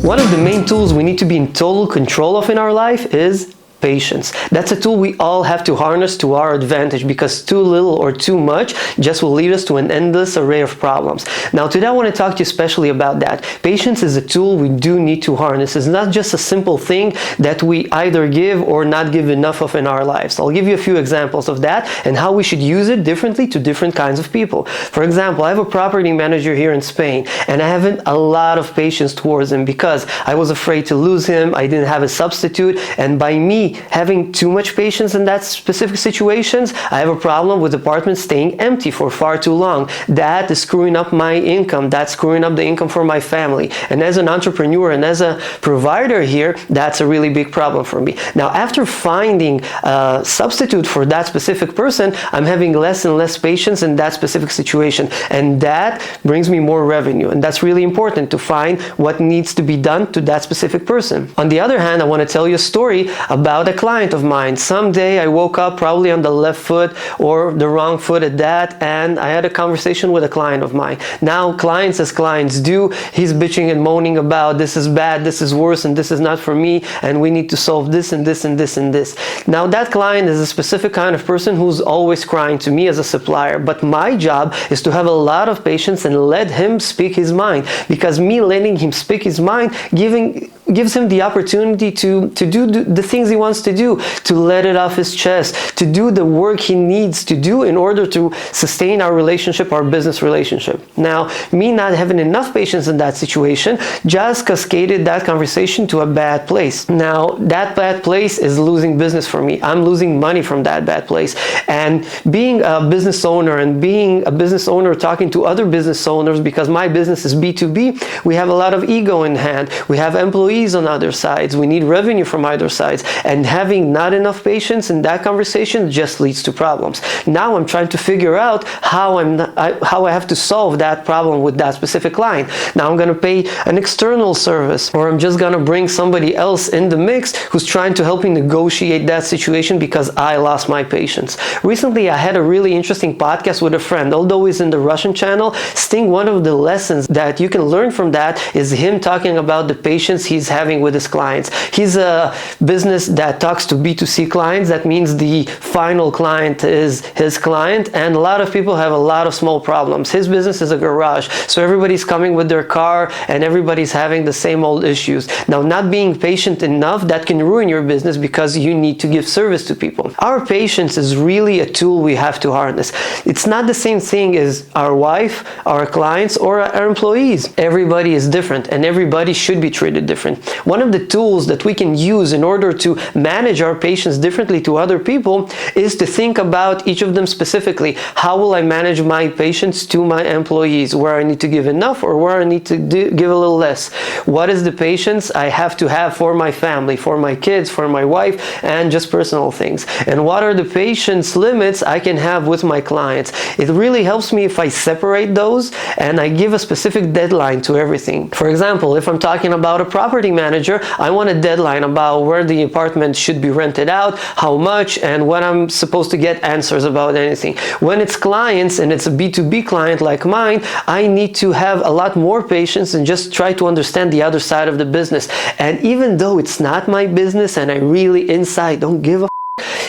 One of the main tools we need to be in total control of in our life is patience. That's a tool we all have to harness to our advantage, because too little or too much just will lead us to an endless array of problems. Now today I want to talk to you especially about that. Patience is a tool we do need to harness. It's not just a simple thing that we either give or not give enough of in our lives. I'll give you a few examples of that and how we should use it differently to different kinds of people. For example, I have a property manager here in Spain, and I haven't a lot of patience towards him because I was afraid to lose him. I didn't have a substitute, and by me having too much patience in that specific situations, I have a problem with apartments staying empty for far too long. That is screwing up my income. That's screwing up the income for my family. And as an entrepreneur and as a provider here, that's a really big problem for me. Now, after finding a substitute for that specific person, I'm having less and less patience in that specific situation. And that brings me more revenue. And that's really important, to find what needs to be done to that specific person. On the other hand, I want to tell you a story about a client of mine. Someday I woke up probably on the left foot or the wrong foot at that, and I had a conversation with a client of mine. Now, clients, as clients do, he's bitching and moaning about this is bad, this is worse, and this is not for me, and we need to solve this and this and this and this. Now, that client is a specific kind of person who's always crying to me as a supplier, but my job is to have a lot of patience and let him speak his mind, because me letting him speak his mind gives him the opportunity to do the things he wants to do, to let it off his chest, to do the work he needs to do in order to sustain our relationship, our business relationship. Now, me not having enough patience in that situation just cascaded that conversation to a bad place. Now, that bad place is losing business for me. I'm losing money from that bad place. And being a business owner talking to other business owners, because my business is B2B, we have a lot of ego in hand. We have employees on other sides. We need revenue from either sides. And having not enough patience in that conversation just leads to problems. Now I'm trying to figure out how I have to solve that problem with that specific client. Now I'm going to pay an external service, or I'm just going to bring somebody else in the mix who's trying to help me negotiate that situation because I lost my patience. Recently, I had a really interesting podcast with a friend. Although he's in the Russian channel, Sting, one of the lessons that you can learn from that is him talking about the patience he's having with his clients. He's a business that talks to B2C clients. That means the final client is his client, and a lot of people have a lot of small problems. His business is a garage, so everybody's coming with their car and everybody's having the same old issues. Now, not being patient enough, that can ruin your business because you need to give service to people. Our patience is really a tool we have to harness. It's not the same thing as our wife, our clients, or our employees. Everybody is different, and everybody should be treated different. One of the tools that we can use in order to manage our patience differently to other people is to think about each of them specifically. How will I manage my patience to my employees? Where I need to give enough or where I need to give a little less? What is the patience I have to have for my family, for my kids, for my wife, and just personal things? And what are the patience limits I can have with my clients? It really helps me if I separate those and I give a specific deadline to everything. For example, if I'm talking about a property manager, I want a deadline about where the apartment should be rented out, how much, and when I'm supposed to get answers about anything. When it's clients and it's a B2B client like mine, I need to have a lot more patience and just try to understand the other side of the business. And even though it's not my business and I really inside don't give a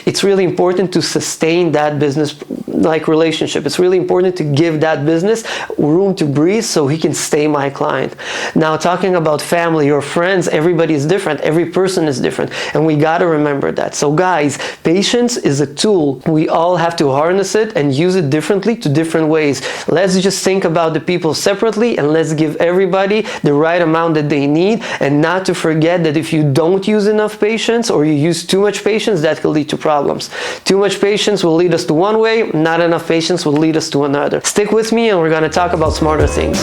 it's really important to sustain that business relationship. It's really important to give that business room to breathe so he can stay my client. Now, talking about family or friends, everybody is different. Every person is different, and we got to remember that. So guys, patience is a tool. We all have to harness it and use it differently to different ways. Let's just think about the people separately, and let's give everybody the right amount that they need, and not to forget that if you don't use enough patience or you use too much patience, that could lead to problems. Too much patience will lead us to one way, not enough patience will lead us to another. Stick with me and we're going to talk about smarter things.